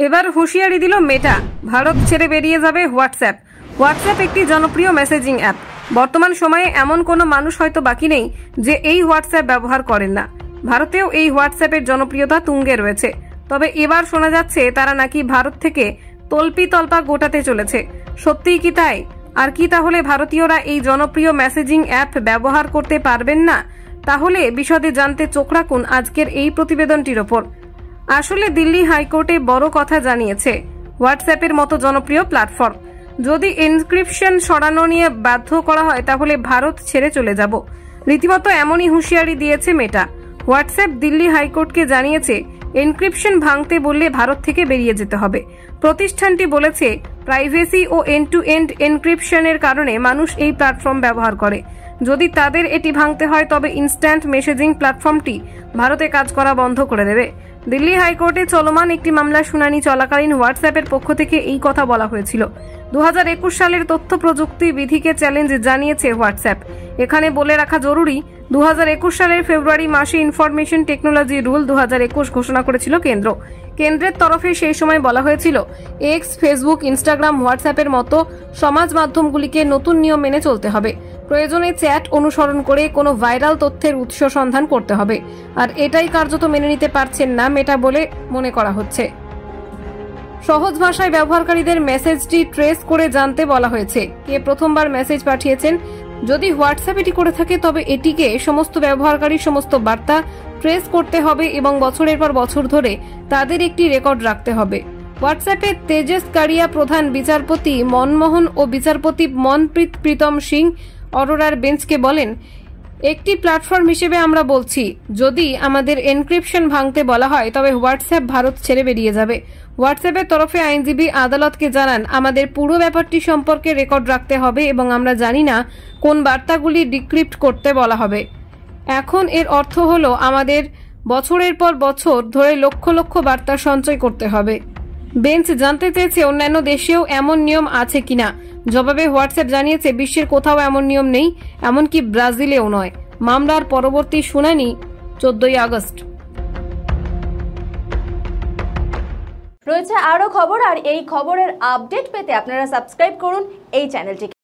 এবার হুঁশিয়ারি দিল মেটা, ভারত ছেড়ে বেরিয়ে যাবে হোয়াটসঅ্যাপ। হোয়াটসঅ্যাপ একটি জনপ্রিয় মেসেজিং অ্যাপ। বর্তমান সময়ে এমন কোনো মানুষ হয়তো বাকি নেই যে এই হোয়াটসঅ্যাপ ব্যবহার করেন না। ভারতেও এই হোয়াটসঅ্যাপের জনপ্রিয়তা তুঙ্গে রয়েছে। তবে এবার শোনা যাচ্ছে তারা নাকি ভারত থেকে তল্পা গোটাতে চলেছে। সত্যিই কি তাই? আর কি তাহলে ভারতীয়রা এই জনপ্রিয় মেসেজিং অ্যাপ ব্যবহার করতে পারবেন না? তাহলে বিশদে জানতে চোখ রাখুন আজকের এই প্রতিবেদনটির ওপর। আসলে দিল্লি হাইকোর্টে বড় কথা জানিয়েছে হোয়াটসঅ্যাপের মতো জনপ্রিয় প্ল্যাটফর্ম যদি এনক্রিপশন সরানো নিয়ে বাধ্য করা হয় তাহলে ভারত ছেড়ে চলে যাব। রীতিমতো এমনই হুঁশিয়ারি দিয়েছে মেটা। হোয়াটসঅ্যাপ দিল্লি হাইকোর্টকে জানিয়েছে এনক্রিপশন ভাঙতে বললে ভারত থেকে বেরিয়ে যেতে হবে। প্রতিষ্ঠানটি বলেছে প্রাইভেসি ও এন্ড টু এন্ড এনক্রিপশনের কারণে মানুষ এই প্ল্যাটফর্ম ব্যবহার করে। যদি তাদের এটি ভাঙতে হয় তবে ইনস্ট্যান্ট মেসেজিং প্ল্যাটফর্মটি ভারতে কাজ করা বন্ধ করে দেবে। দিল্লি হাইকোর্টে চলমান একটি মামলার শুনানি চলাকালীন হোয়াটসঅ্যাপের পক্ষ থেকে এই কথা বলা হয়েছিল। 2021 সালের তথ্য প্রযুক্তি বিধিকে চ্যালেঞ্জ জানিয়েছে হোয়াটসঅ্যাপ। এখানে বলে রাখা জরুরি, 2021 সালের ফেব্রুয়ারি মাসে ইনফরমেশন টেকনোলজি রুল 2021 ঘোষণা করেছিল কেন্দ্র। কেন্দ্রের তরফে সেই সময় বলা হয়েছিল এক্স, ফেসবুক, ইনস্টাগ্রাম, হোয়াটসঅ্যাপের মতো সমাজ মাধ্যমগুলিকে নতুন নিয়ম মেনে চলতে হবে। প্রয়োজনে চ্যাট অনুসরণ করে কোনো ভাইরাল তথ্যের উৎস সন্ধান করতে হবে। আর এটাই কার্যত মেনে নিতে পারছেন না মেটা বলে মনে করা হচ্ছে। সহজ ভাষায় ব্যবহারকারীদের মেসেজটি ট্রেস করে জানতে বলা হয়েছে কে প্রথমবার মেসেজ পাঠিয়েছেন। যদি হোয়াটসঅ্যাপ এটি করে থাকে তবে এটিকে সমস্ত ব্যবহারকারীর সমস্ত বার্তা ট্রেস করতে হবে এবং বছরের পর বছর ধরে তাদের একটি রেকর্ড রাখতে হবে। হোয়াটসঅ্যাপে তেজস কারিয়া প্রধান বিচারপতি মনমোহন ও বিচারপতি মনপ্রীত প্রীতম সিং অরোরার বেঞ্চকে বলেন, একটি প্ল্যাটফর্ম হিসেবে আমরা বলছি যদি আমাদের এনক্রিপশন ভাঙতে বলা হয় তবে হোয়াটসঅ্যাপ ভারত ছেড়ে বেরিয়ে যাবে। হোয়াটসঅ্যাপের তরফে আইনজীবী আদালতকে জানান আমাদের পুরো ব্যাপারটি সম্পর্কে রেকর্ড রাখতে হবে এবং আমরা জানি না কোন বার্তাগুলি ডিক্রিপ্ট করতে বলা হবে। এখন এর অর্থ হলো আমাদের বছরের পর বছর ধরে লক্ষ লক্ষ বার্তা সঞ্চয় করতে হবে। বেঞ্চ জানতে চেয়েছে অন্যান্য দেশেও এমন নিয়ম আছে কিনা। জবাবে হোয়াটসঅ্যাপ জানিয়েছে বিশ্বের কোথাও এমন নিয়ম নেই, এমনকি ব্রাজিলেও নয়। মামলার পরবর্তী শুনানি 14 আগস্ট। রয়েছে আরো খবর, আর এই খবরের আপডেট পেতে আপনারা সাবস্ক্রাইব করুন এই চ্যানেলটিকে।